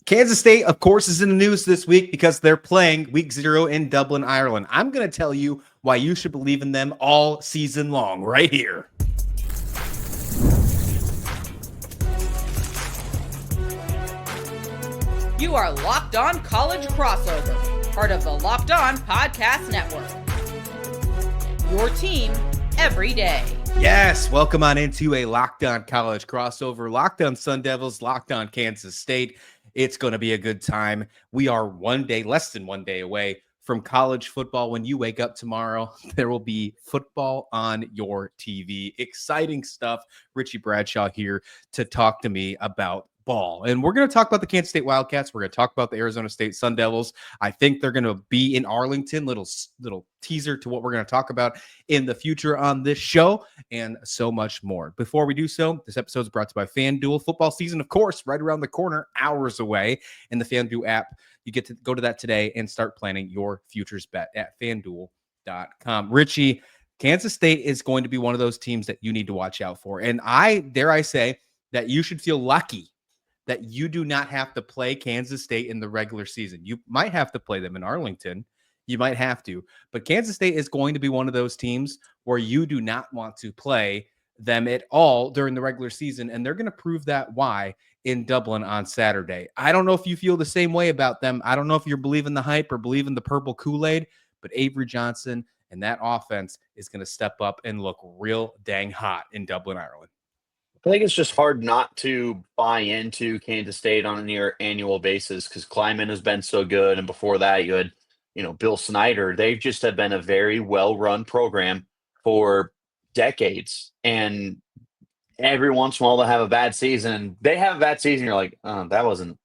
Kansas State, of course, is in the news this week because they're playing week 0 in Dublin, Ireland. I'm going to tell you why you should believe in them all season long right here. You are Locked On College Crossover, part of the Locked On Podcast Network. Your team every day. Yes, welcome on into a Locked On College Crossover. Locked On Sun Devils, Locked On Kansas State. It's going to be a good time. We are less than one day away from college football. When you wake up tomorrow, there will be football on your TV. Exciting stuff. Richie Bradshaw here to talk to me about ball. And we're going to talk about the Kansas State Wildcats. We're going to talk about the Arizona State Sun Devils. I think they're going to be in Arlington. Little teaser to what we're going to talk about in the future on this show and so much more. Before we do so, this episode is brought to you by FanDuel. Football season, of course, right around the corner, hours away. In the FanDuel app, you get to go to that today and start planning your futures bet at FanDuel.com. Richie, Kansas State is going to be one of those teams that you need to watch out for. And dare I say that you should feel lucky that you do not have to play Kansas State in the regular season. You might have to play them in Arlington. You might have to. But Kansas State is going to be one of those teams where you do not want to play them at all during the regular season, and they're going to prove that why in Dublin on Saturday. I don't know if you feel the same way about them. I don't know if you're believing the hype or believing the purple Kool-Aid, but Avery Johnson and that offense is going to step up and look real dang hot in Dublin, Ireland. I think it's just hard not to buy into Kansas State on a near annual basis because Kleiman has been so good. And before that, you had, Bill Snyder. They just have been a very well-run program for decades. And every once in a while they'll have a bad season. They have a bad season. You're like, oh, that wasn't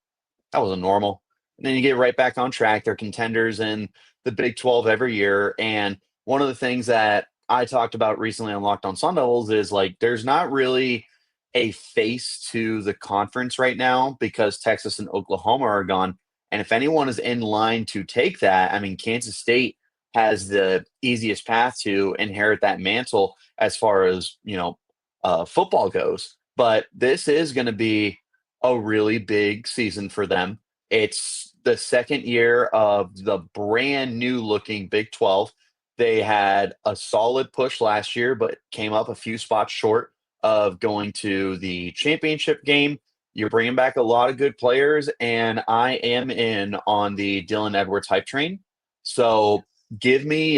normal. And then you get right back on track. They're contenders in the Big 12 every year. And one of the things that I talked about recently on Locked On Sun Devils is like, there's not really a face to the conference right now because Texas and Oklahoma are gone. And if anyone is in line to take that, I mean, Kansas State has the easiest path to inherit that mantle as far as, football goes. But this is going to be a really big season for them. It's the second year of the brand new looking Big 12. They had a solid push last year, but came up a few spots short of going to the championship game. You're bringing back a lot of good players, and I am in on the Dylan Edwards hype train. So give me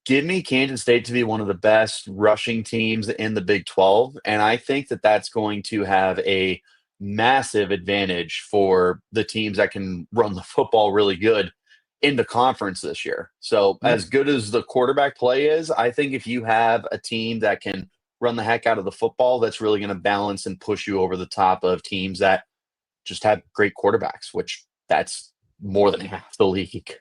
Kansas State to be one of the best rushing teams in the Big 12, and I think that that's going to have a massive advantage for the teams that can run the football really good in the conference this year. So as good as the quarterback play is, I think if you have a team that can run the heck out of the football, that's really going to balance and push you over the top of teams that just have great quarterbacks, which that's more than half the league.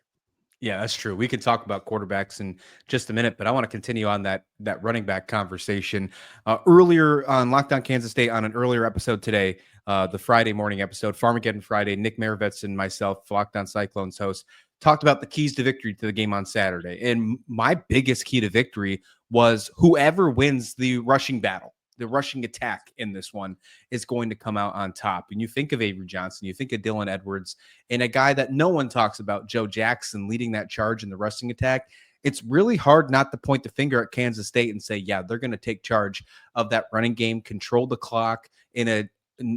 Yeah, that's true. We can talk about quarterbacks in just a minute, but I want to continue on that running back conversation. Earlier on Locked On Kansas State, on an earlier episode today, the Friday morning episode, Farmageddon Friday, Nick Maravets and myself, Locked On Cyclones host, talked about the keys to victory to the game on Saturday. And my biggest key to victory was whoever wins the rushing battle, the rushing attack in this one is going to come out on top. And you think of Avery Johnson, you think of Dylan Edwards, and a guy that no one talks about, Joe Jackson, leading that charge in the rushing attack. It's really hard not to point the finger at Kansas State and say, yeah, they're going to take charge of that running game, control the clock in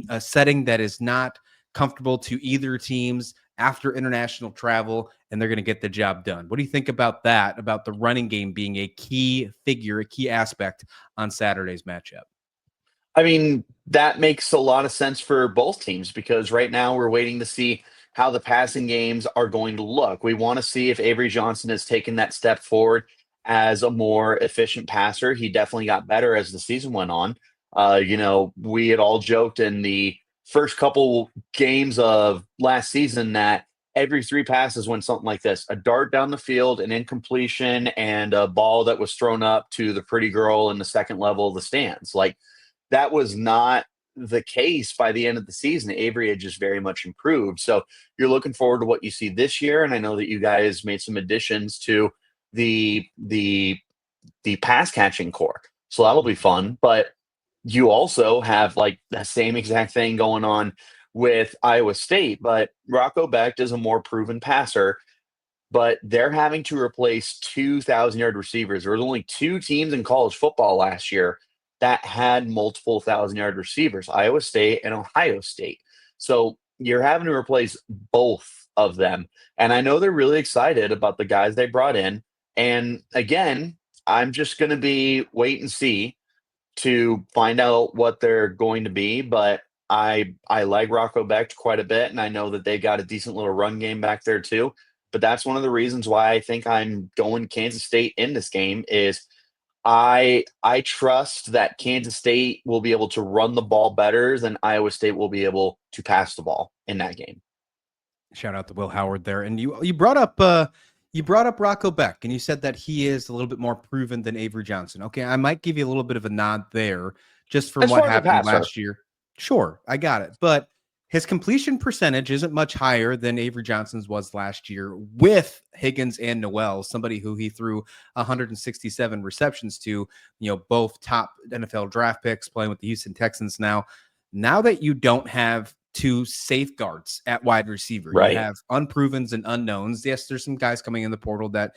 a setting that is not comfortable to either teams after international travel, and they're going to get the job done. What do you think about that, about the running game being a key figure, a key aspect on Saturday's matchup? I mean, that makes a lot of sense for both teams because right now we're waiting to see how the passing games are going to look. We want to see if Avery Johnson has taken that step forward as a more efficient passer. He definitely got better as the season went on. We had all joked in the first couple games of last season that every 3 passes went something like this: a dart down the field, an incompletion, and a ball that was thrown up to the pretty girl in the second level of the stands. Like, that was not the case by the end of the season. Avery had just very much improved. So you're looking forward to what you see this year. And I know that you guys made some additions to the pass catching core. So that'll be fun. But you also have like the same exact thing going on with Iowa State, but Rocco Becht is a more proven passer. But they're having to replace 2,000-yard receivers. There was only 2 teams in college football last year that had multiple 1,000-yard receivers, Iowa State and Ohio State. So you're having to replace both of them. And I know they're really excited about the guys they brought in. And again, I'm just going to be wait and see to find out what they're going to be. But I like Rocco Becht quite a bit, and I know that they got a decent little run game back there too. But that's one of the reasons why I think I'm going Kansas State in this game is I trust that Kansas State will be able to run the ball better than Iowa State will be able to pass the ball in that game. Shout out to Will Howard there. And you brought up Rocco Becht, and you said that he is a little bit more proven than Avery Johnson. Okay, I might give you a little bit of a nod there just from what happened last year. Sure, I got it. But his completion percentage isn't much higher than Avery Johnson's was last year with Higgins and Noel, somebody who he threw 167 receptions to, both top NFL draft picks playing with the Houston Texans now. Now that you don't have 2 safeguards at wide receiver, right. You have unprovens and unknowns. Yes, there's some guys coming in the portal that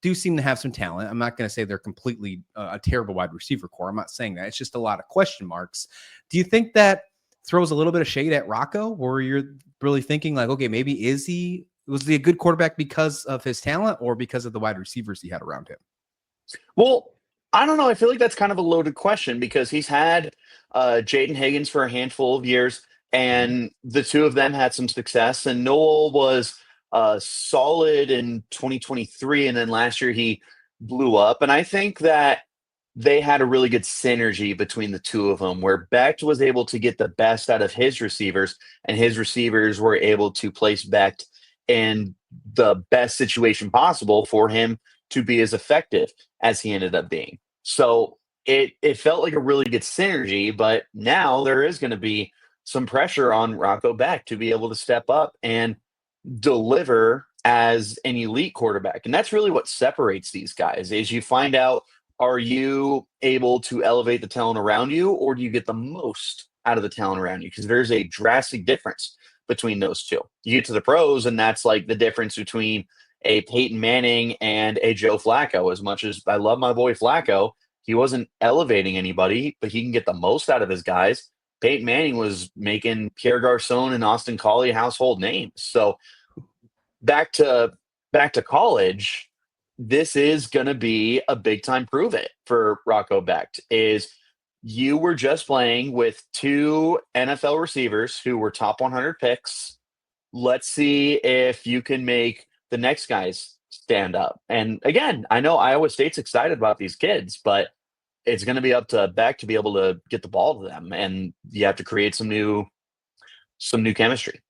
do seem to have some talent. I'm not going to say they're completely a terrible wide receiver core. I'm not saying that. It's just a lot of question marks. Do you think that throws a little bit of shade at Rocco, where you're really thinking like, okay, maybe was he a good quarterback because of his talent or because of the wide receivers he had around him? Well, I don't know. I feel like that's kind of a loaded question because he's had Jaden Higgins for a handful of years, and the 2 of them had some success. And Noel was solid in 2023, and then last year he blew up. And I think that they had a really good synergy between the 2 of them, where Becht was able to get the best out of his receivers, and his receivers were able to place Becht in the best situation possible for him to be as effective as he ended up being. So it felt like a really good synergy, but now there is going to be some pressure on Rocco Becht to be able to step up and deliver as an elite quarterback. And that's really what separates these guys is you find out, are you able to elevate the talent around you, or do you get the most out of the talent around you? Because there's a drastic difference between those 2. You get to the pros, and that's like the difference between a Peyton Manning and a Joe Flacco. As much as I love my boy Flacco, he wasn't elevating anybody, but he can get the most out of his guys. Peyton Manning was making Pierre Garçon and Austin Collie household names. So back to college, this is going to be a big time prove it for Rocco Becht is you were just playing with 2 NFL receivers who were top 100 picks. Let's see if you can make the next guys stand up. And again, I know Iowa State's excited about these kids, but it's going to be up to Becht to be able to get the ball to them. And you have to create some new chemistry.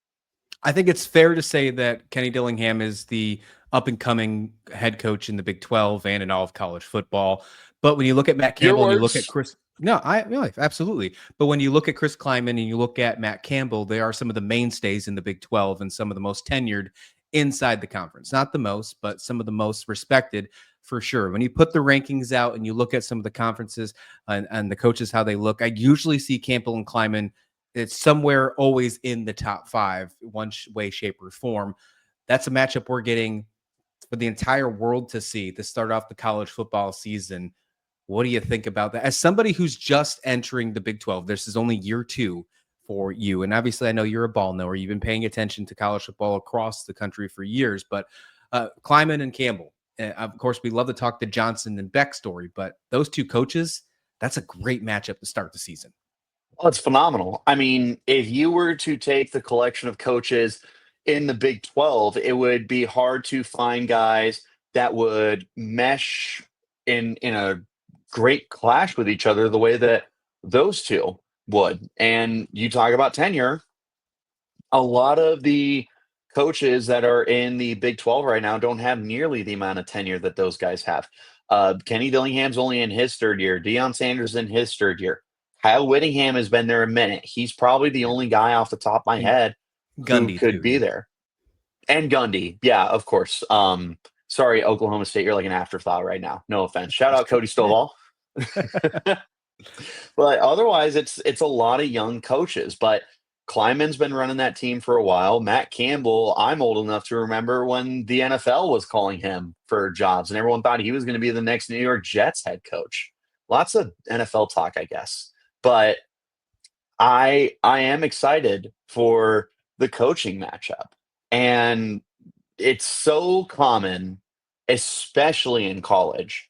I think it's fair to say that Kenny Dillingham is the up-and-coming head coach in the Big 12 and in all of college football. But when you look at Matt Campbell and you look at Chris... No, absolutely. But when you look at Chris Kleiman and you look at Matt Campbell, they are some of the mainstays in the Big 12 and some of the most tenured inside the conference. Not the most, but some of the most respected for sure. When you put the rankings out and you look at some of the conferences and the coaches, how they look, I usually see Campbell and Kleiman. It's somewhere always in the top 5, one way, shape, or form. That's a matchup we're getting for the entire world to see to start off the college football season. What do you think about that? As somebody who's just entering the Big 12, this is only year 2 for you. And obviously, I know you're a ball knower. You've been paying attention to college football across the country for years. But Kleiman and Campbell, of course, we love to talk the Johnson and Beck story. But those 2 coaches, that's a great matchup to start the season. Well, it's phenomenal. I mean, if you were to take the collection of coaches in the Big 12, it would be hard to find guys that would mesh in a great clash with each other the way that those 2 would. And you talk about tenure, a lot of the coaches that are in the Big 12 right now don't have nearly the amount of tenure that those guys have. Kenny Dillingham's only in his 3rd year. Deion Sanders in his 3rd year. Kyle Whittingham has been there a minute. He's probably the only guy off the top of my head Gundy who could be there. And Gundy. Yeah, of course. Sorry, Oklahoma State. You're like an afterthought right now. No offense. Shout out Cody Stovall. But otherwise, it's a lot of young coaches. But Kleiman's been running that team for a while. Matt Campbell, I'm old enough to remember when the NFL was calling him for jobs, and everyone thought he was going to be the next New York Jets head coach. Lots of NFL talk, I guess. But I am excited for the coaching matchup. And it's so common, especially in college,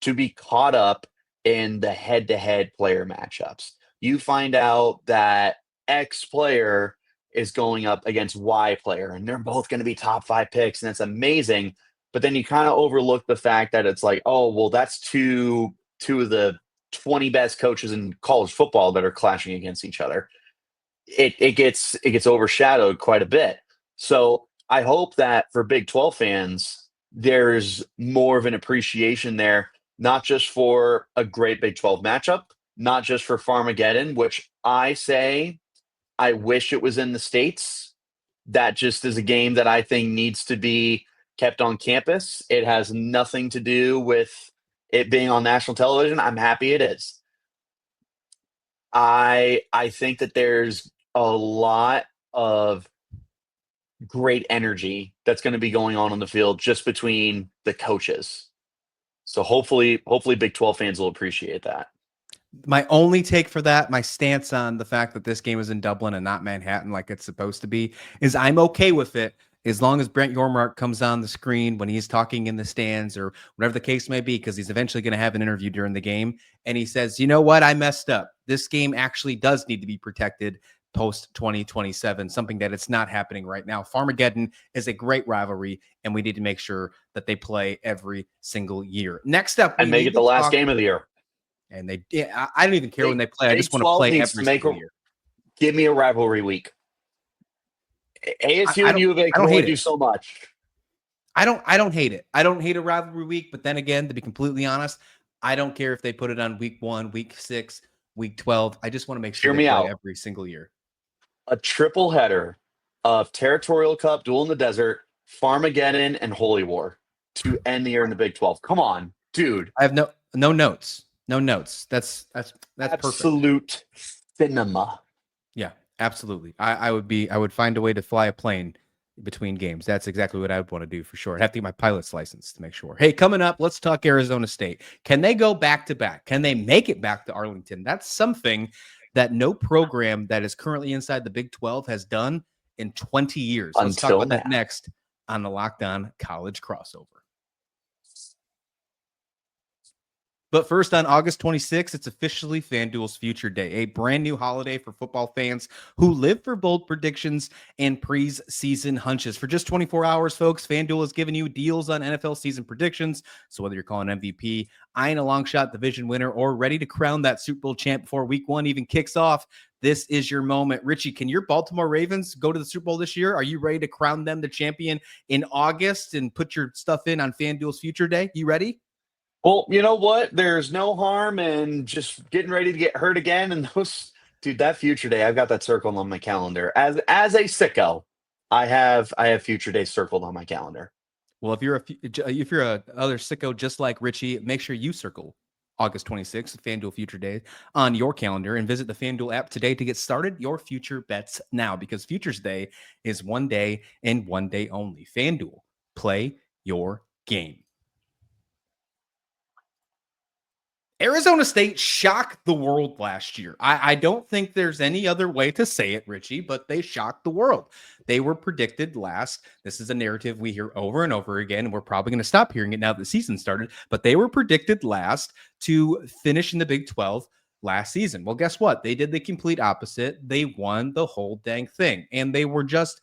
to be caught up in the head-to-head player matchups. You find out that X player is going up against Y player, and they're both going to be top 5 picks, and it's amazing. But then you kind of overlook the fact that it's like, oh, well, that's two of the 20 best coaches in college football that are clashing against each other. It gets overshadowed quite a bit. So I hope that for Big 12 fans, there's more of an appreciation there, not just for a great Big 12 matchup, not just for Farmageddon, which I say I wish it was in the States. That just is a game that I think needs to be kept on campus. It has nothing to do with it being on national television. I'm happy it is. I think that there's a lot of great energy that's going to be going on the field just between the coaches. So hopefully Big 12 fans will appreciate that. My only take for that, my stance on the fact that this game is in Dublin and not Manhattan like it's supposed to be, is I'm okay with it as long as Brent Yormark comes on the screen when he's talking in the stands or whatever the case may be, because he's eventually going to have an interview during the game. And he says, you know what? I messed up. This game actually does need to be protected post 2027, something that it's not happening right now. Farmageddon is a great rivalry, and we need to make sure that they play every single year. Next up, and make it the last game of the year. And I don't even care when they play. I just want to play every single year. Give me a rivalry week. ASU and U of A can only do so much. I don't hate it. I don't hate a rivalry week, but then again, to be completely honest, I don't care if they put it on week 1, week 6, week 12. I just want to make sure they play every single year. A triple header of Territorial Cup, Duel in the Desert, Farmageddon, and Holy War to end the year in the Big 12. Come on, dude. I have no notes. No notes. That's absolute perfect. Cinema. Yeah, absolutely. I would find a way to fly a plane between games. That's exactly what I would want to do for sure. I'd have to get my pilot's license to make sure. Hey, coming up, let's talk Arizona State. Can they go back to back? Can they make it back to Arlington? That's something that no program that is currently inside the Big 12 has done in 20 years. Let's talk about that next on the Locked On College Crossover. But first, on August 26th, it's officially FanDuel's Future Day, a brand new holiday for football fans who live for bold predictions and preseason hunches. For just 24 hours, folks, FanDuel is giving you deals on NFL season predictions. So whether you're calling MVP, eyeing a long shot division winner, or ready to crown that Super Bowl champ before week 1 even kicks off, this is your moment. Richie, can your Baltimore Ravens go to the Super Bowl this year? Are you ready to crown them the champion in August and put your stuff in on FanDuel's Future Day? You ready? Well, you know what? There's no harm in just getting ready to get hurt again. And that Future Day, I've got that circled on my calendar. As a sicko, I have Future Day circled on my calendar. Well, if you're a other sicko just like Richie, make sure you circle August 26th, FanDuel Future Day, on your calendar and visit the FanDuel app today to get started your future bets now, because Futures Day is one day and one day only. FanDuel, play your game. Arizona State shocked the world last year. I don't think there's any other way to say it, Richie, but they shocked the world. They were predicted last. This is a narrative we hear over and over again, and we're probably going to stop hearing it now that the season started, but they were predicted last to finish in the Big 12 last season. Well, guess what? They did the complete opposite. They won the whole dang thing, and they were just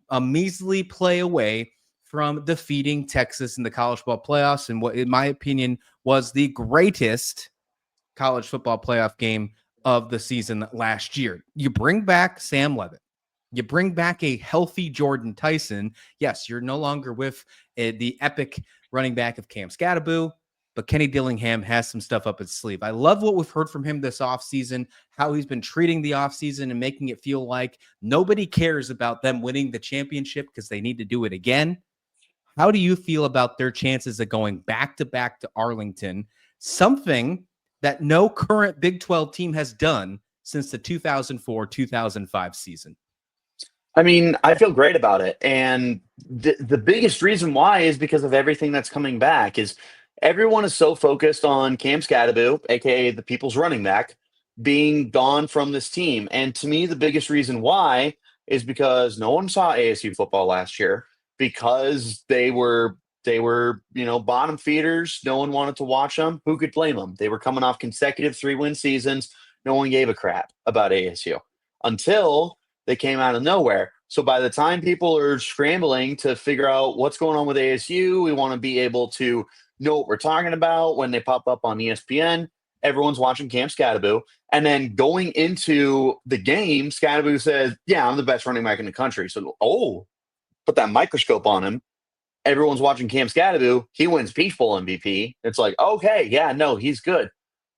a measly play away from defeating Texas in the college football playoffs, and what, in my opinion, was the greatest college football playoff game of the season last year. You bring back Sam Leavitt. You bring back a healthy Jordan Tyson. Yes, you're no longer with the epic running back of Cam Scatterbo, but Kenny Dillingham has some stuff up his sleeve. I love what we've heard from him this offseason, how he's been treating the offseason and making it feel like nobody cares about them winning the championship because they need to do it again. How do you feel about their chances of going back-to-back to Arlington, something that no current Big 12 team has done since the 2004-2005 season. I mean, I feel great about it. And the biggest reason why is because of everything that's coming back is everyone is so focused on Cam Scadaboo, aka the people's running back, being gone from this team. And to me, the biggest reason why is because no one saw ASU football last year because they were, bottom feeders. No one wanted to watch them. Who could blame them? They were coming off consecutive 3-win seasons. No one gave a crap about ASU until they came out of nowhere. So by the time people are scrambling to figure out what's going on with ASU, we want to be able to know what we're talking about when they pop up on ESPN. Everyone's watching Cam Scadaboo. And then going into the game, Scadaboo says, yeah, I'm the best running back in the country. So, put that microscope on him. Everyone's watching Cam Scadaboo. He wins Peach Bowl MVP. It's like, okay, yeah, no, he's good.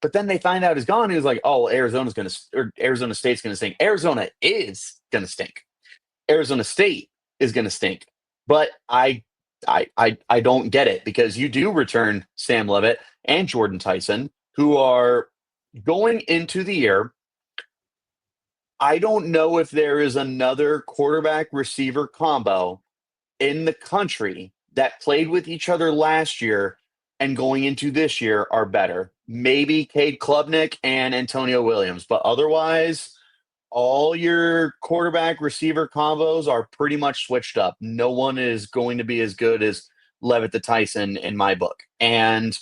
But then they find out he's gone. He was like, oh, Arizona State's going to stink. Arizona is going to stink. Arizona State is going to stink. But I don't get it because you do return Sam Leavitt and Jordan Tyson, who are going into the year. I don't know if there is another quarterback receiver combo in the country that played with each other last year and going into this year are better. Maybe Cade Klubnik and Antonio Williams, but otherwise, all your quarterback receiver combos are pretty much switched up. No one is going to be as good as Leavitt to Tyson in my book. And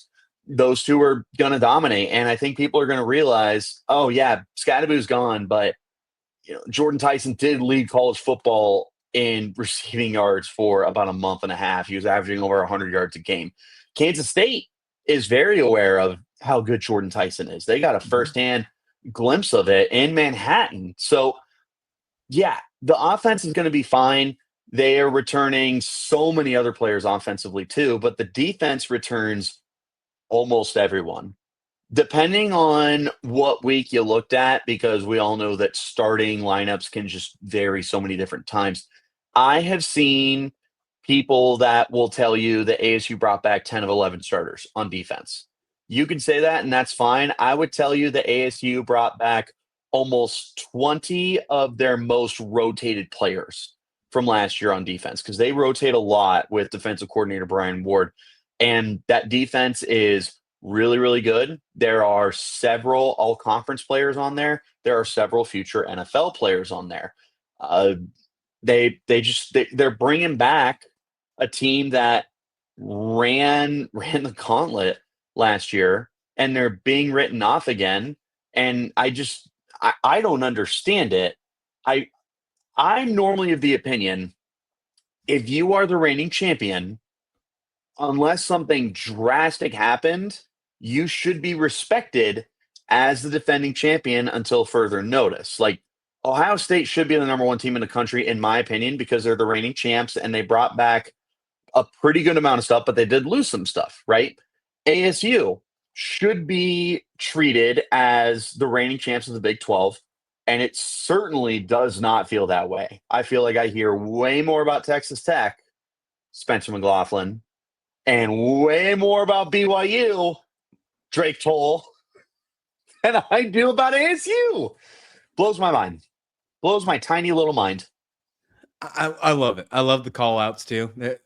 those two are going to dominate. And I think people are going to realize, oh, yeah, Scadaboo's gone, but Jordan Tyson did lead college football in receiving yards for about a month and a half. He was averaging over 100 yards a game. Kansas State is very aware of how good Jordan Tyson is. They got a firsthand glimpse of it in Manhattan. So, yeah, the offense is going to be fine. They are returning so many other players offensively too, but the defense returns almost everyone. Depending on what week you looked at, because we all know that starting lineups can just vary so many different times. I have seen people that will tell you that ASU brought back 10 of 11 starters on defense. You can say that, and that's fine. I would tell you that ASU brought back almost 20 of their most rotated players from last year on defense because they rotate a lot with defensive coordinator Brian Ward. And that defense is really, really good. There are several all-conference players on there. There are several future NFL players on there. They're bringing back a team that ran the gauntlet last year, and they're being written off again. And I don't understand it. I'm normally of the opinion, if you are the reigning champion, unless something drastic happened, you should be respected as the defending champion until further notice. Like, Ohio State should be the number one team in the country, in my opinion, because they're the reigning champs and they brought back a pretty good amount of stuff, but they did lose some stuff, right? ASU should be treated as the reigning champs of the Big 12, and it certainly does not feel that way. I feel like I hear way more about Texas Tech, Spencer McLaughlin, and way more about BYU, Drake Toll, than I do about ASU. Blows my mind. Blows my tiny little mind. I love it. I love the call outs too. They're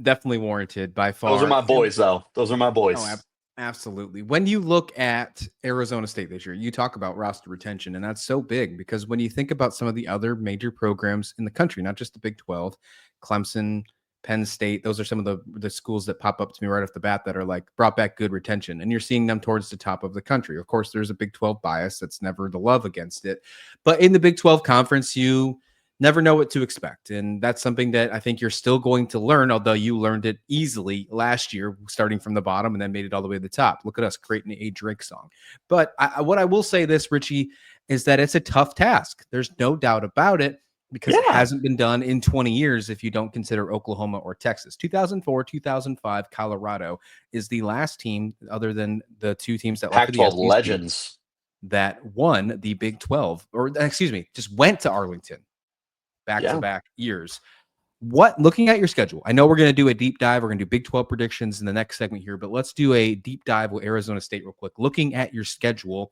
definitely warranted by far. Those are my boys, though. Those are my boys. Oh, absolutely. When you look at Arizona State this year, you talk about roster retention, and that's so big because when you think about some of the other major programs in the country, not just the Big 12, Clemson, Penn State, those are some of the schools that pop up to me right off the bat that are like brought back good retention, and you're seeing them towards the top of the country. Of course, there's a Big 12 bias. That's never the love against it. But in the Big 12 conference, you never know what to expect. And that's something that I think you're still going to learn, although you learned it easily last year, starting from the bottom and then made it all the way to the top. Look at us creating a Drake song. But what I will say this, Richie, is that it's a tough task. There's no doubt about it because it hasn't been done in 20 years if you don't consider Oklahoma or Texas. 2004, 2005, Colorado is the last team other than the two teams that left Pac-12 legends that won the Big 12, or excuse me, just went to Arlington. Back-to-back years. Looking at your schedule, I know we're going to do a deep dive. We're going to do Big 12 predictions in the next segment here, but let's do a deep dive with Arizona State real quick. Looking at your schedule,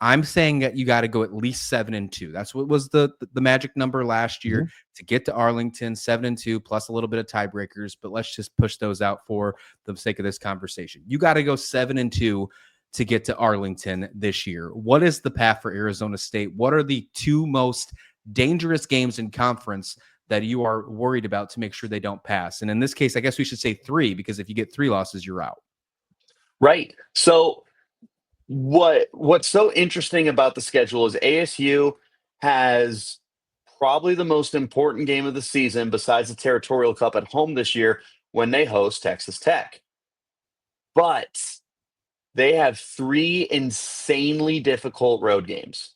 I'm saying that you got to go at least 7-2. That's what was the magic number last year to get to Arlington, 7-2 plus a little bit of tiebreakers. But let's just push those out for the sake of this conversation. You got to go 7-2 to get to Arlington this year. What is the path for Arizona State? What are the two most dangerous games in conference that you are worried about to make sure they don't pass? And in this case, I guess we should say 3, because if you get 3 losses, you're out. Right. So what's so interesting about the schedule is ASU has probably the most important game of the season besides the Territorial Cup at home this year when they host Texas Tech. But they have 3 insanely difficult road games.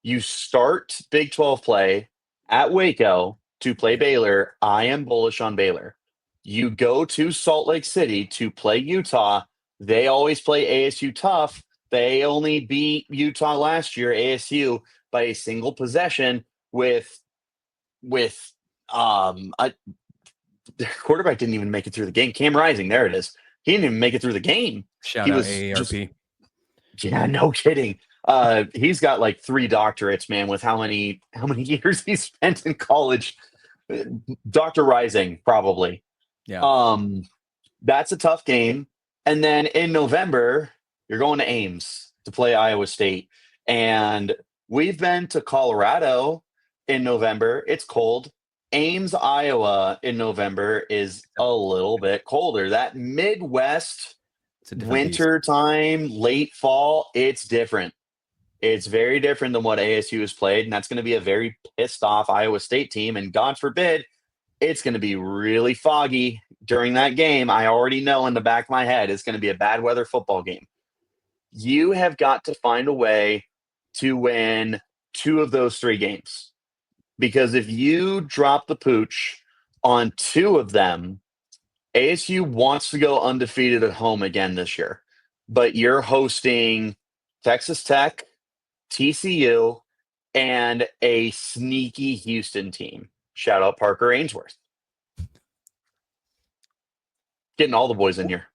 You start Big 12 play at Waco to play Baylor. I am bullish on Baylor. You go to Salt Lake City to play Utah. They always play ASU tough. They only beat Utah last year, ASU, by a single possession with their quarterback didn't even make it through the game. Cam Rising, there it is. He didn't even make it through the game. Shout out AARP. Yeah, no kidding. He's got like 3 doctorates, man, with how many years he spent in college. Dr. Rising, probably. Yeah. That's a tough game. And then in November, you're going to Ames to play Iowa State. And we've been to Colorado in November. It's cold. Ames, Iowa in November is a little bit colder. That Midwest winter time, late fall, it's different. It's very different than what ASU has played. And that's going to be a very pissed off Iowa State team. And God forbid, it's going to be really foggy during that game. I already know in the back of my head it's going to be a bad weather football game. You have got to find a way to win 2 of those 3 games. Because if you drop the pooch on 2 of them, ASU wants to go undefeated at home again this year. But you're hosting Texas Tech, TCU, and a sneaky Houston team. Shout out Parker Ainsworth. Getting all the boys in here.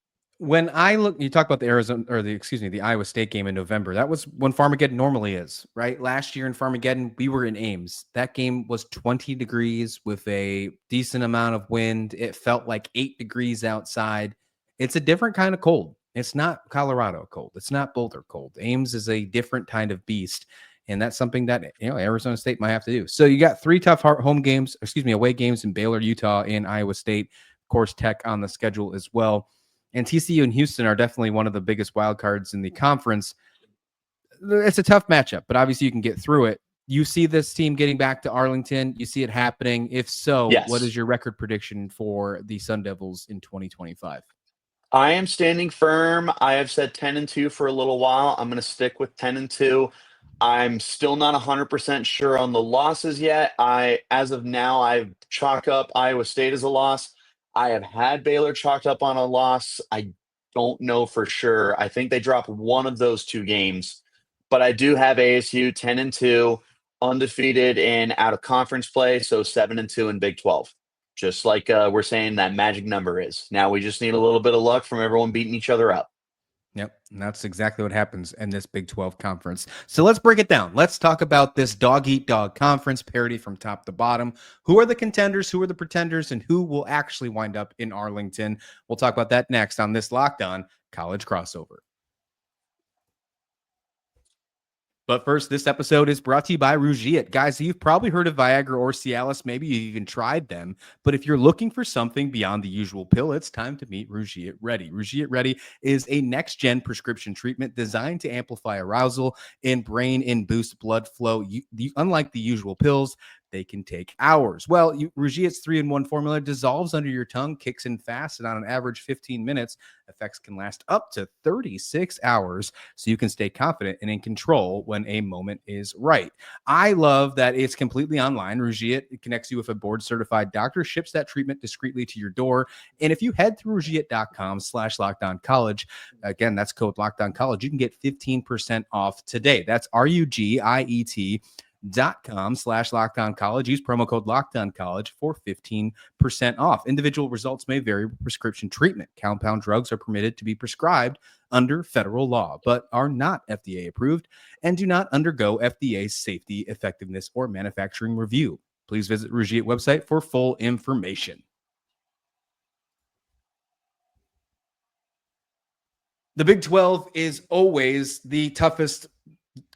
When I look, you talk about the Iowa State game in November. That was when Farmageddon normally is, right? Last year in Farmageddon, we were in Ames. That game was 20 degrees with a decent amount of wind. It felt like 8 degrees outside. It's a different kind of cold. It's not Colorado cold. It's not Boulder cold. Ames is a different kind of beast. And that's something that, Arizona State might have to do. So you got 3 tough away games in Baylor, Utah, and Iowa State. Of course, Tech on the schedule as well. And TCU and Houston are definitely one of the biggest wild cards in the conference. It's a tough matchup, but obviously you can get through it. You see this team getting back to Arlington. You see it happening. If so, yes. What is your record prediction for the Sun Devils in 2025? I am standing firm. I have said 10-2 for a little while. I'm going to stick with 10-2. I'm still not 100% sure on the losses yet. As of now, I chalk up Iowa State as a loss. I have had Baylor chalked up on a loss. I don't know for sure. I think they dropped one of those 2 games, but I do have ASU 10-2, undefeated in out of conference play. So 7-2 in Big 12, just like we're saying that magic number is. Now we just need a little bit of luck from everyone beating each other up. Yep, and that's exactly what happens in this Big 12 conference. So let's break it down. Let's talk about this dog-eat-dog conference, parity from top to bottom. Who are the contenders, who are the pretenders, and who will actually wind up in Arlington? We'll talk about that next on this Locked On College Crossover. But first, this episode is brought to you by Rauh. Guys, you've probably heard of Viagra or Cialis. Maybe you even tried them. But if you're looking for something beyond the usual pill, it's time to meet Rauh Ready. Rauh Ready is a next-gen prescription treatment designed to amplify arousal in brain and boost blood flow. Unlike the usual pills, they can take hours. Well, Rauh's 3-in-1 formula dissolves under your tongue, kicks in fast, and on an average 15 minutes, effects can last up to 36 hours, so you can stay confident and in control when a moment is right. I love that it's completely online. Rauh connects you with a board-certified doctor, ships that treatment discreetly to your door, and if you head through rauh.com/LockedOnCollege, again, that's code LockedOnCollege, you can get 15% off today. That's RUGIET Becht.com/LockedOnCollege. Use promo code LockedOnCollege for 15% off. Individual results may vary with prescription treatment. Compound drugs are permitted to be prescribed under federal law, but are not FDA approved and do not undergo FDA safety, effectiveness, or manufacturing review. Please visit Rauh website for full information. The Big 12 is always the toughest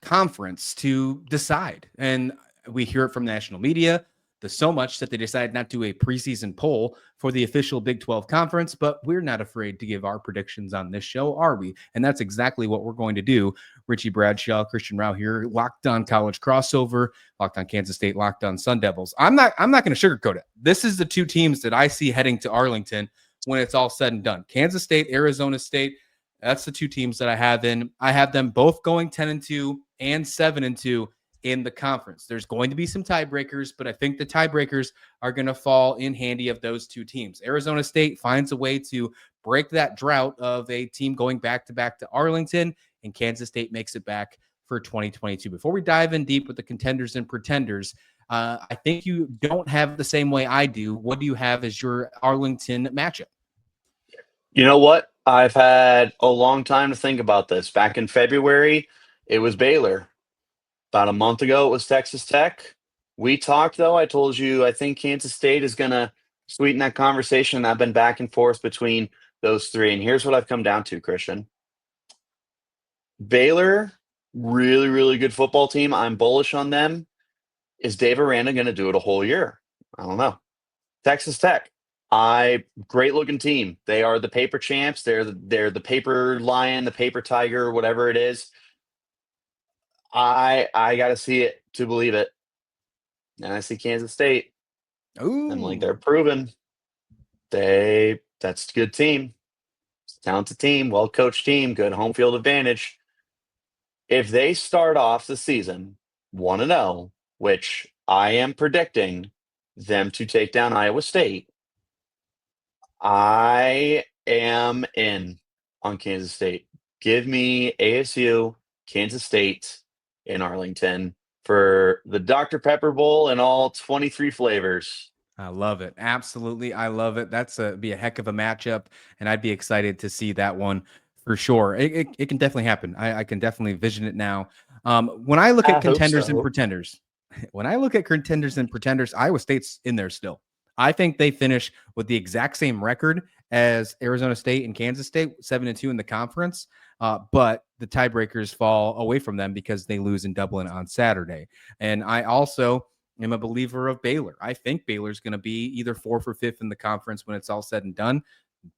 conference to decide. And we hear it from national media. There's so much that they decided not to do a preseason poll for the official Big 12 conference, but we're not afraid to give our predictions on this show, are we? And that's exactly what we're going to do. Richie, Bradshaw, Christian Rauh here, Locked On College Crossover, Locked On Kansas State, Locked On Sun Devils. I'm not going to sugarcoat it. This is the two teams that I see heading to Arlington when it's all said and done. Kansas State, Arizona State. That's the two teams that I have in. I have them both going 10-2 and 7-2 in the conference. There's going to be some tiebreakers, but I think the tiebreakers are going to fall in handy of those two teams. Arizona State finds a way to break that drought of a team going back-to-back to Arlington, and Kansas State makes it back for 2022. Before we dive in deep with the contenders and pretenders, I think you don't have the same way I do. What do you have as your Arlington matchup? You know what? I've had a long time to think about this. Back in February, it was Baylor. About a month ago, it was Texas Tech. We talked, though. I told you I think Kansas State is going to sweeten that conversation. I've been back and forth between those three. And here's what I've come down to, Christian. Baylor, really, really good football team. I'm bullish on them. Is Dave Aranda going to do it a whole year? I don't know. Texas Tech. Great looking team. They are the paper champs. They're the paper lion, the paper tiger, whatever it is. I got to see it to believe it. And I see Kansas State. Ooh. I'm like, they're proven. That's a good team. It's a talented team, well-coached team, good home field advantage. If they start off the season 1-0, which I am predicting them to take down Iowa State, I am in on Kansas State. Give me ASU, Kansas State in Arlington for the Dr. Pepper Bowl and all 23 flavors. I love it. Absolutely. I love it. That's be a heck of a matchup, and I'd be excited to see that one for sure. It can definitely happen. I can definitely vision it now. When I look at contenders and pretenders, Iowa State's in there still. I think they finish with the exact same record as Arizona State and Kansas State, 7-2 in the conference. But the tiebreakers fall away from them because they lose in Dublin on Saturday. And I also am a believer of Baylor. I think Baylor's going to be either 4th or 5th in the conference when it's all said and done,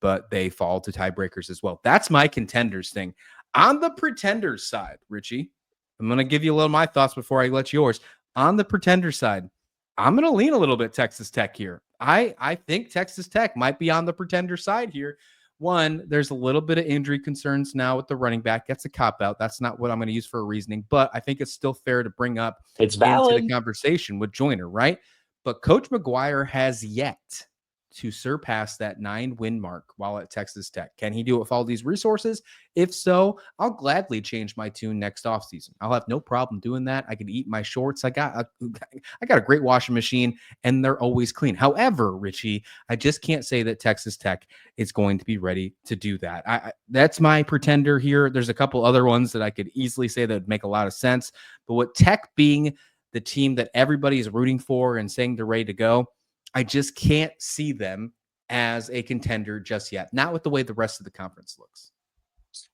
but they fall to tiebreakers as well. That's my contenders thing. On the pretenders side, Richie, I'm going to give you a little of my thoughts before I let yours. On the pretender side, I'm going to lean a little bit Texas Tech here. I think Texas Tech might be on the pretender side here. One, there's a little bit of injury concerns now with the running back. That's a cop-out. That's not what I'm going to use for a reasoning, but I think it's still fair to bring up it's valid into the conversation with Joyner, right? But Coach McGuire has yet to surpass that 9-win mark while at Texas Tech. Can he do it with all these resources? If so, I'll gladly change my tune next offseason. I'll have no problem doing that. I can eat my shorts. I got a great washing machine, and they're always clean. However, Richie, I just can't say that Texas Tech is going to be ready to do that. That's my pretender here. There's a couple other ones that I could easily say that would make a lot of sense. But with Tech being the team that everybody is rooting for and saying they're ready to go, I just can't see them as a contender just yet. Not with the way the rest of the conference looks.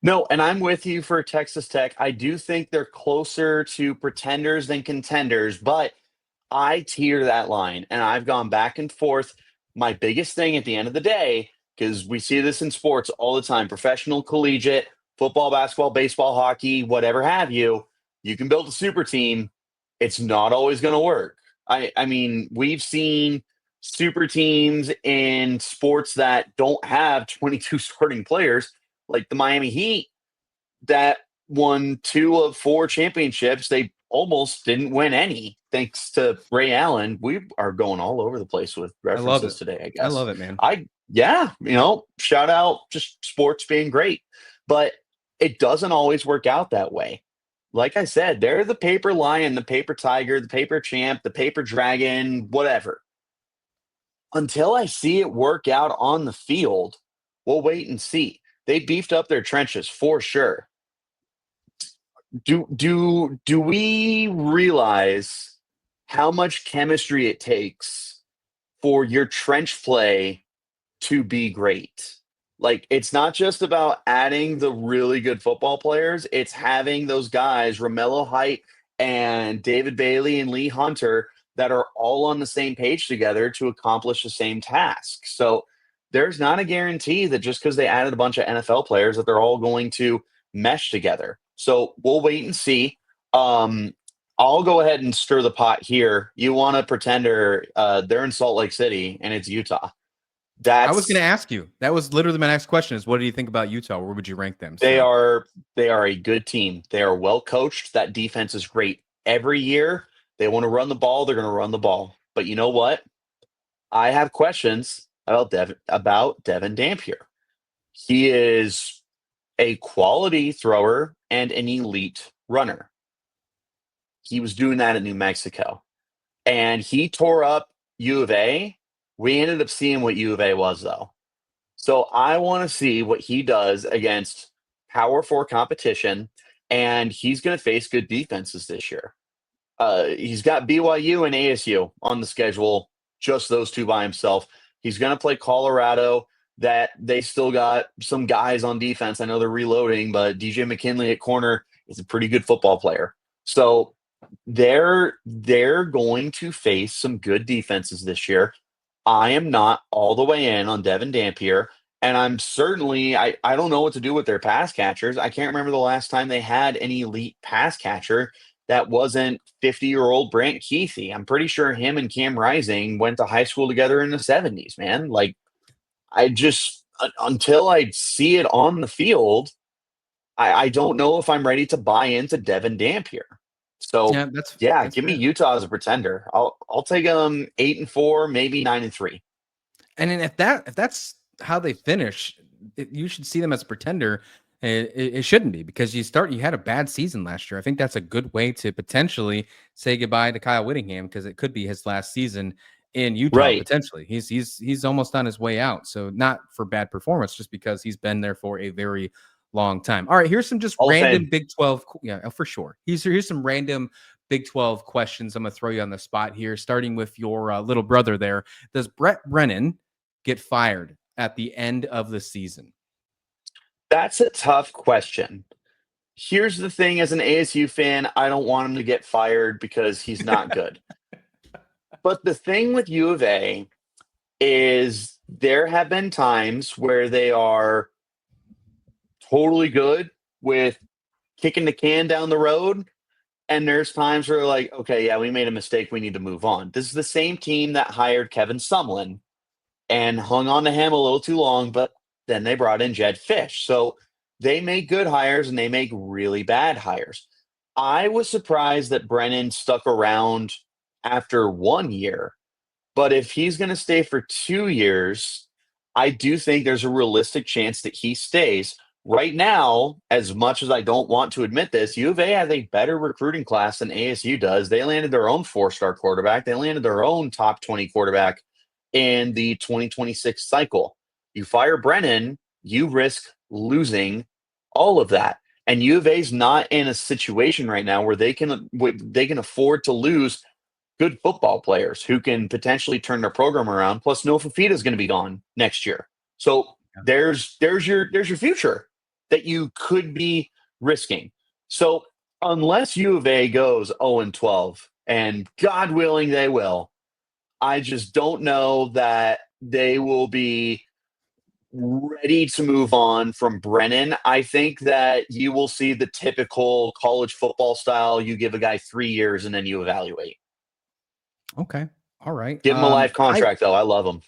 No, and I'm with you for Texas Tech. I do think they're closer to pretenders than contenders, but I tier that line, and I've gone back and forth. My biggest thing at the end of the day, because we see this in sports all the time, professional, collegiate, football, basketball, baseball, hockey, whatever have you, you can build a super team. It's not always going to work. I mean, we've seen super teams in sports that don't have 22 starting players, like the Miami Heat, that won 2 of 4 championships. They almost didn't win any, thanks to Ray Allen. We are going all over the place with references today, I guess. I love it, man. Shout out just sports being great. But it doesn't always work out that way. like I said, they're the paper lion, the paper tiger, the paper champ, the paper dragon, whatever. Until I see it work out on the field, we'll wait and see. They beefed up their trenches for sure. Do we realize how much chemistry it takes for your trench play to be great? Like, it's not just about adding the really good football players, it's having those guys, Romello Height and David Bailey and Lee Hunter, that are all on the same page together to accomplish the same task. So there's not a guarantee that just because they added a bunch of NFL players that they're all going to mesh together. So we'll wait and see. I'll go ahead and stir the pot here. You want a pretender? They're in Salt Lake City, and it's Utah. I was going to ask you. That was literally my next question is, what do you think about Utah? Where would you rank them? They are a good team. They are well coached. That defense is great. Every year, they want to run the ball. They're going to run the ball. But you know what? I have questions about Devin Dampier. He is a quality thrower and an elite runner. He was doing that at New Mexico. And he tore up U of A. We ended up seeing what U of A was, though. So I want to see what he does against Power 4 competition, and he's going to face good defenses this year. He's got BYU and ASU on the schedule, just those two by himself. He's going to play Colorado, that they still got some guys on defense. I know they're reloading, but DJ McKinley at corner is a pretty good football player. So they're going to face some good defenses this year. I am not all the way in on Devin Dampier, and I'm certainly I don't know what to do with their pass catchers. I can't remember the last time they had an elite pass catcher that wasn't 50-year-old Brant Keithy. I'm pretty sure him and Cam Rising went to high school together in the 70s, man. Like, I just, until I see it on the field, I don't know if I'm ready to buy into Devin Dampier. So that's give me Utah as a pretender. I'll take them 8-4, maybe 9-3. And if that's how they finish, you should see them as a pretender. It shouldn't be, because you had a bad season last year. I think that's a good way to potentially say goodbye to Kyle Whittingham, because it could be his last season in Utah. Right. Potentially. He's almost on his way out. So not for bad performance, just because he's been there for a very long time. All right, here's some just random Big 12. Yeah, for sure. Here's some random Big 12 questions. I'm going to throw you on the spot here, starting with your little brother there. Does Brennan get fired at the end of the season? That's a tough question. Here's the thing, as an ASU fan, I don't want him to get fired because he's not good. But the thing with U of A is there have been times where they are totally good with kicking the can down the road, and there's times where like, okay, yeah, we made a mistake, we need to move on. This is the same team that hired Kevin Sumlin and hung on to him a little too long, but then they brought in Jed Fish. So they make good hires and they make really bad hires. I was surprised that Brennan stuck around after 1 year, but if he's going to stay for 2 years, I do think there's a realistic chance that he stays. Right now, as much as I don't want to admit this, U of A has a better recruiting class than ASU does. They landed their own 4-star quarterback. They landed their own top 20 quarterback in the 2026 cycle. You fire Brennan, you risk losing all of that. And U of A's not in a situation right now where they can afford to lose good football players who can potentially turn their program around. Plus, Noah Fafita is going to be gone next year. So there's your future that you could be risking. So unless U of A goes 0-12, and God willing they will, I just don't know that they will be ready to move on from Brennan. I think that you will see the typical college football style. You give a guy 3 years and then you evaluate. Okay. All right. Give him a life contract, though. I love him.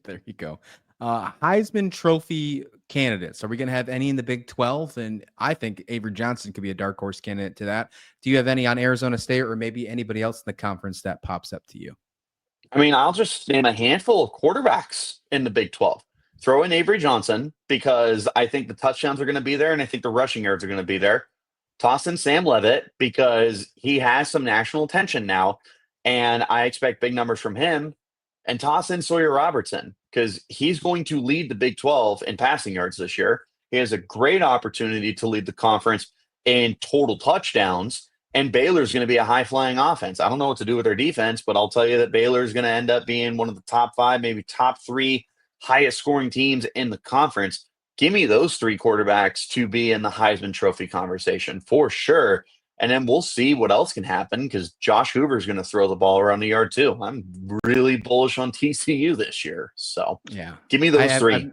There you go. Heisman Trophy candidates. Are we going to have any in the Big 12? And I think Avery Johnson could be a dark horse candidate to that. Do you have any on Arizona State or maybe anybody else in the conference that pops up to you? I mean, I'll just name a handful of quarterbacks in the Big 12. Throw in Avery Johnson because I think the touchdowns are going to be there and I think the rushing yards are going to be there. toss in Sam Levitt because he has some national attention now, and I expect big numbers from him. And toss in Sawyer Robertson because he's going to lead the Big 12 in passing yards this year. He has a great opportunity to lead the conference in total touchdowns, and Baylor's going to be a high-flying offense. I don't know what to do with their defense, but I'll tell you that Baylor's going to end up being one of the top 5, maybe top 3 highest-scoring teams in the conference. Give me those 3 quarterbacks to be in the Heisman Trophy conversation for sure. And then we'll see what else can happen because Josh Hoover's going to throw the ball around the yard too. I'm really bullish on TCU this year. So yeah, give me those 3.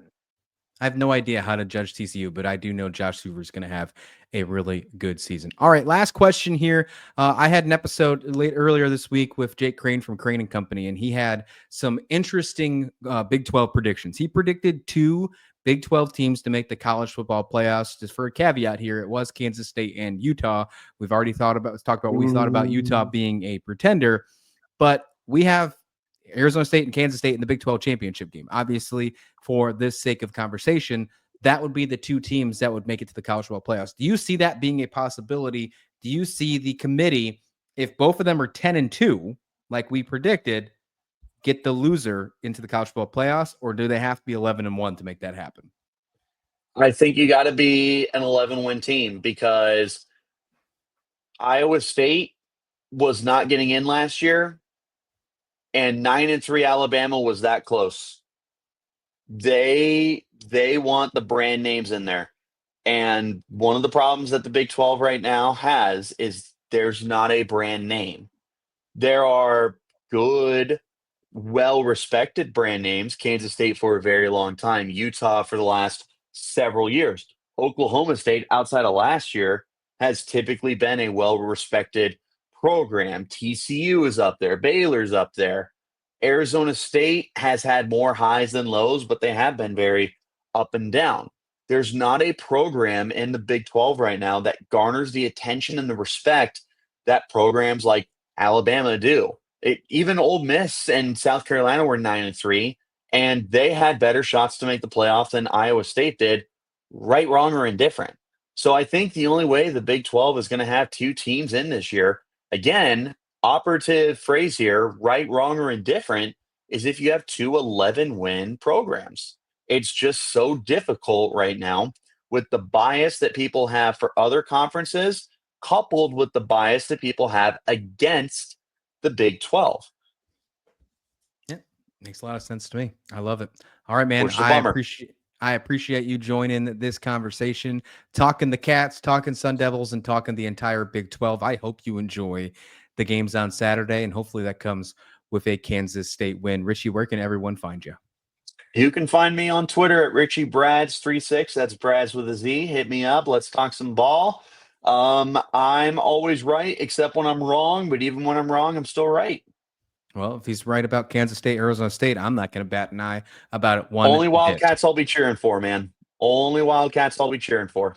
I have no idea how to judge TCU, but I do know Josh Hoover's going to have a really good season. All right, last question here. I had an episode earlier this week with Jake Crane from Crane and Company, and he had some interesting Big 12 predictions. He predicted 2 Big 12 teams to make the college football playoffs. Just for a caveat here, it was Kansas State and Utah. We've already talked about what we thought about Utah being a pretender, but we have Arizona State and Kansas State in the Big 12 championship game. Obviously, for this sake of conversation, that would be the 2 teams that would make it to the college football playoffs. Do you see that being a possibility? Do you see the committee, if both of them are 10-2, like we predicted, get the loser into the college football playoffs, or do they have to be 11-1 to make that happen? I think you got to be an 11-win team because Iowa State was not getting in last year, and 9-3 Alabama was that close. They want the brand names in there. And one of the problems that the Big 12 right now has is there's not a brand name. There are good, well-respected brand names. Kansas State for a very long time. Utah for the last several years. Oklahoma State, outside of last year, has typically been a well-respected program. TCU is up there. Baylor's up there. Arizona State has had more highs than lows, but they have been very up and down. There's not a program in the Big 12 right now that garners the attention and the respect that programs like Alabama do. Even Ole Miss and South Carolina were 9-3, and they had better shots to make the playoff than Iowa State did, right, wrong, or indifferent. So I think the only way the Big 12 is going to have 2 teams in this year, again, operative phrase here, right, wrong, or indifferent, is if you have 2 11-win programs. It's just so difficult right now with the bias that people have for other conferences, coupled with the bias that people have against the Big 12. Yeah, makes a lot of sense to me. I love it. All right, man. I appreciate you joining this conversation, talking the Cats, talking Sun Devils, and talking the entire Big 12. I hope you enjoy the games on Saturday, and hopefully that comes with a Kansas State win. Richie, where can everyone find you? You can find me on Twitter at RichieBrads36. That's Brads with a Z. Hit me up. Let's talk some ball. I'm always right, except when I'm wrong. But even when I'm wrong, I'm still right. Well, if he's right about Kansas State, Arizona State, I'm not going to bat an eye about it. Only Wildcats I'll be cheering for, man. Only Wildcats I'll be cheering for.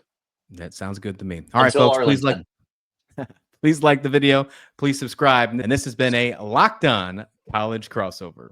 That sounds good to me. All right, folks, please like the video. Please subscribe. And this has been a Locked On College Crossover.